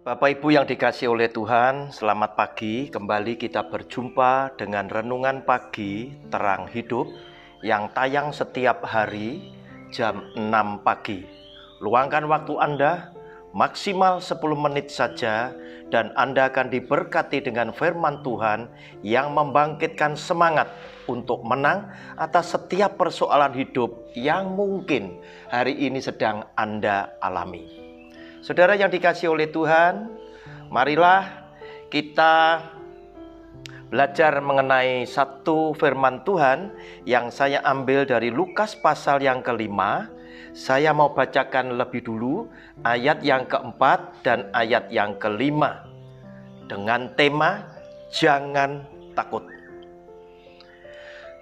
Bapak Ibu yang dikasihi oleh Tuhan, selamat pagi. Kembali kita berjumpa dengan renungan pagi terang hidup yang tayang setiap hari jam 6 pagi. Luangkan waktu Anda maksimal 10 menit saja dan Anda akan diberkati dengan firman Tuhan yang membangkitkan semangat untuk menang atas setiap persoalan hidup yang mungkin hari ini sedang Anda alami. Saudara yang dikasihi oleh Tuhan, marilah kita belajar mengenai satu firman Tuhan yang saya ambil dari Lukas pasal yang ke-5. Saya mau bacakan lebih dulu ayat yang ke-4 dan ayat yang ke-5 dengan tema jangan takut.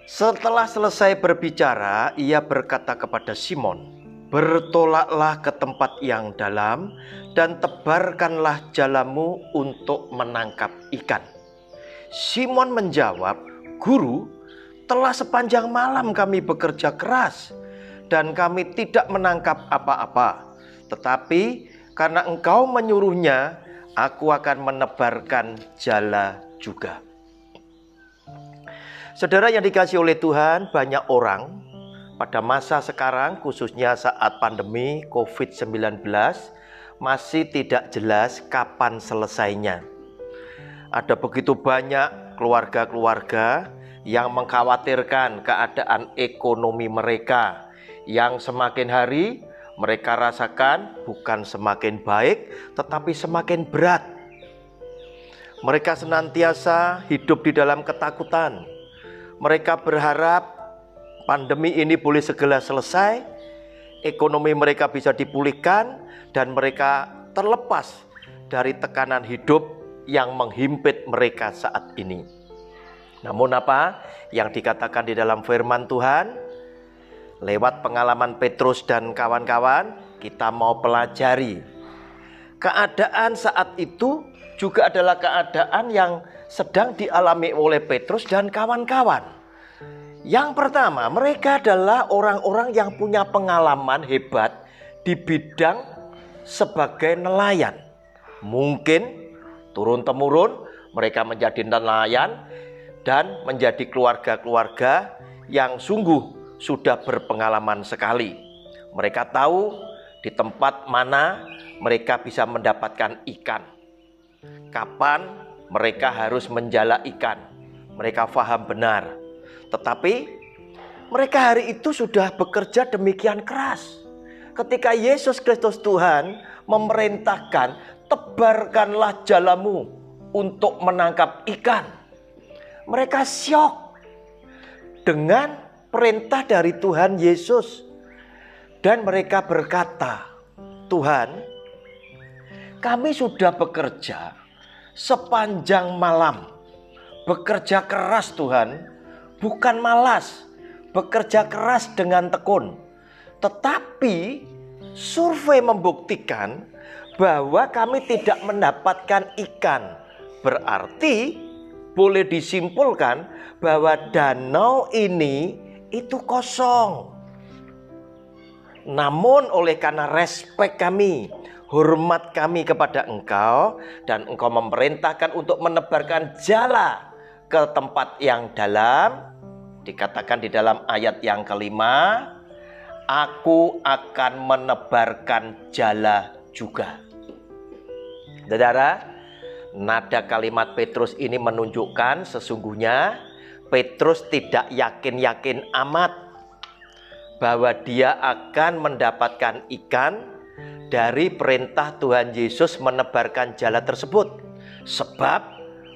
Setelah selesai berbicara, ia berkata kepada Simon, "Bertolaklah ke tempat yang dalam dan tebarkanlah jalamu untuk menangkap ikan." Simon menjawab, "Guru, telah sepanjang malam kami bekerja keras dan kami tidak menangkap apa-apa. Tetapi karena Engkau menyuruhnya, aku akan menebarkan jala juga." Saudara yang dikasihi oleh Tuhan, banyak orang pada masa sekarang, khususnya saat pandemi COVID-19, masih tidak jelas kapan selesainya. Ada begitu banyak keluarga-keluarga yang mengkhawatirkan keadaan ekonomi mereka, yang semakin hari mereka rasakan bukan semakin baik, tetapi semakin berat. Mereka senantiasa hidup di dalam ketakutan. Mereka berharap pandemi ini boleh segera selesai, ekonomi mereka bisa dipulihkan, dan mereka terlepas dari tekanan hidup yang menghimpit mereka saat ini. Namun apa yang dikatakan di dalam firman Tuhan, lewat pengalaman Petrus dan kawan-kawan, kita mau pelajari. Keadaan saat itu juga adalah keadaan yang sedang dialami oleh Petrus dan kawan-kawan. Yang pertama, mereka adalah orang-orang yang punya pengalaman hebat di bidang sebagai nelayan. Mungkin turun-temurun mereka menjadi nelayan dan menjadi keluarga-keluarga yang sungguh sudah berpengalaman sekali. Mereka tahu di tempat mana mereka bisa mendapatkan ikan, kapan mereka harus menjala ikan. Mereka paham benar. Tetapi mereka hari itu sudah bekerja demikian keras. Ketika Yesus Kristus Tuhan memerintahkan, tebarkanlah jalamu untuk menangkap ikan, mereka syok dengan perintah dari Tuhan Yesus. Dan mereka berkata, "Tuhan, kami sudah bekerja sepanjang malam, bekerja keras Tuhan, bukan malas, bekerja keras dengan tekun. Tetapi survei membuktikan bahwa kami tidak mendapatkan ikan. Berarti boleh disimpulkan bahwa danau ini itu kosong. Namun oleh karena respek kami, hormat kami kepada Engkau, dan Engkau memerintahkan untuk menebarkan jala ke tempat yang dalam, dikatakan di dalam ayat yang kelima, aku akan menebarkan jala juga." Saudara, nada kalimat Petrus ini menunjukkan sesungguhnya Petrus tidak yakin-yakin amat bahwa dia akan mendapatkan ikan dari perintah Tuhan Yesus menebarkan jala tersebut. Sebab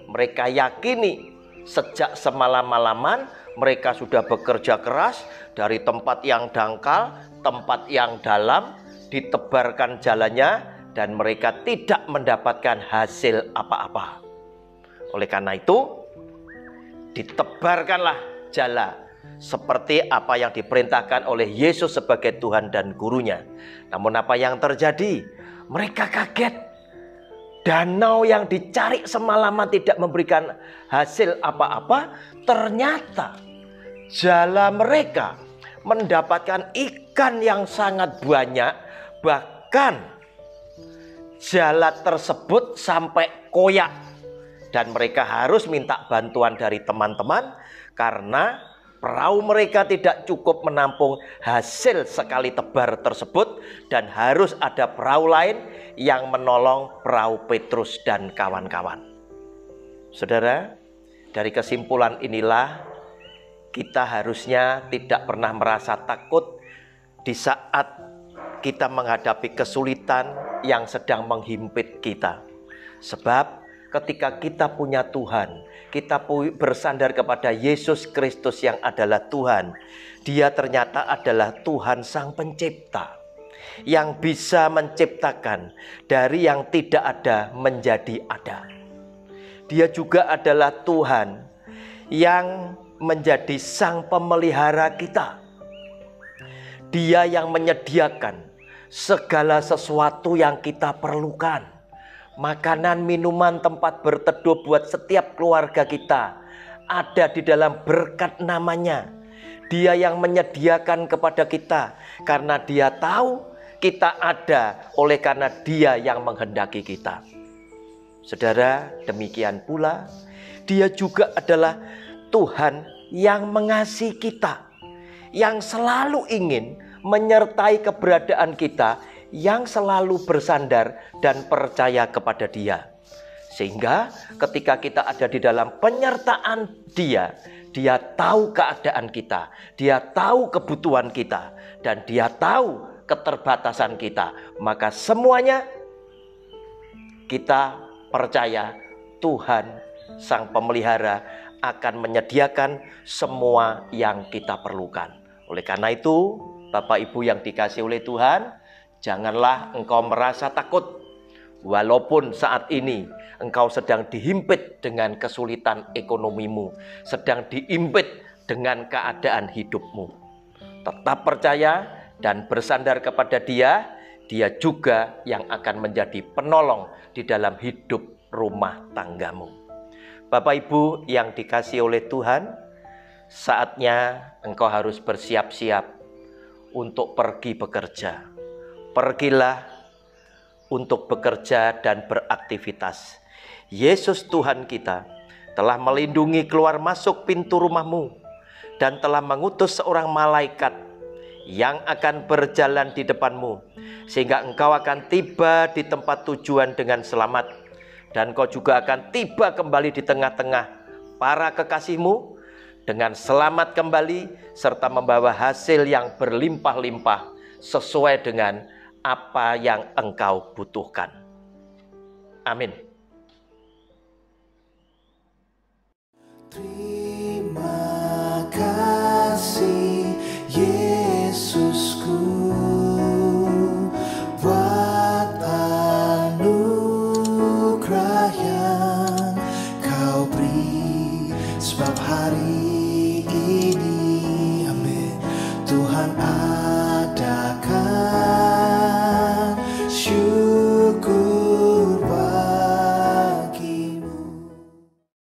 mereka yakini sejak semalam-malaman mereka sudah bekerja keras dari tempat yang dangkal, tempat yang dalam, ditebarkan jalannya, dan mereka tidak mendapatkan hasil apa-apa. Oleh karena itu, ditebarkanlah jala seperti apa yang diperintahkan oleh Yesus sebagai Tuhan dan gurunya. Namun apa yang terjadi? Mereka kaget. Danau yang dicari semalaman tidak memberikan hasil apa-apa. Ternyata jala mereka mendapatkan ikan yang sangat banyak. Bahkan jala tersebut sampai koyak. Dan mereka harus minta bantuan dari teman-teman karena perahu mereka tidak cukup menampung hasil sekali tebar tersebut. Dan harus ada perahu lain yang menolong perahu Petrus dan kawan-kawan. Saudara, dari kesimpulan inilah kita harusnya tidak pernah merasa takut di saat kita menghadapi kesulitan yang sedang menghimpit kita. Sebab ketika kita punya Tuhan, kita bersandar kepada Yesus Kristus yang adalah Tuhan. Dia ternyata adalah Tuhan Sang Pencipta yang bisa menciptakan dari yang tidak ada menjadi ada. Dia juga adalah Tuhan yang menjadi Sang Pemelihara kita. Dia yang menyediakan segala sesuatu yang kita perlukan. Makanan, minuman, tempat berteduh buat setiap keluarga kita ada di dalam berkat namanya. Dia yang menyediakan kepada kita karena dia tahu kita ada oleh karena dia yang menghendaki kita. Saudara, demikian pula dia juga adalah Tuhan yang mengasihi kita, yang selalu ingin menyertai keberadaan kita, yang selalu bersandar dan percaya kepada Dia. Sehingga ketika kita ada di dalam penyertaan Dia, Dia tahu keadaan kita, Dia tahu kebutuhan kita, dan Dia tahu keterbatasan kita. Maka semuanya kita percaya Tuhan Sang Pemelihara akan menyediakan semua yang kita perlukan. Oleh karena itu, Bapak Ibu yang dikasihi oleh Tuhan, janganlah engkau merasa takut. Walaupun saat ini engkau sedang dihimpit dengan kesulitan ekonomimu, sedang dihimpit dengan keadaan hidupmu. Tetap percaya dan bersandar kepada Dia. Dia juga yang akan menjadi penolong di dalam hidup rumah tanggamu. Bapak Ibu yang dikasihi oleh Tuhan, saatnya engkau harus bersiap-siap untuk pergi bekerja. Pergilah untuk bekerja dan beraktivitas. Yesus Tuhan kita telah melindungi keluar masuk pintu rumahmu dan telah mengutus seorang malaikat yang akan berjalan di depanmu, sehingga engkau akan tiba di tempat tujuan dengan selamat, dan kau juga akan tiba kembali di tengah-tengah para kekasihmu dengan selamat kembali, serta membawa hasil yang berlimpah-limpah sesuai dengan apa yang engkau butuhkan. Amin. Terima kasih Yesusku buat anugerah yang kau beri, sebab hari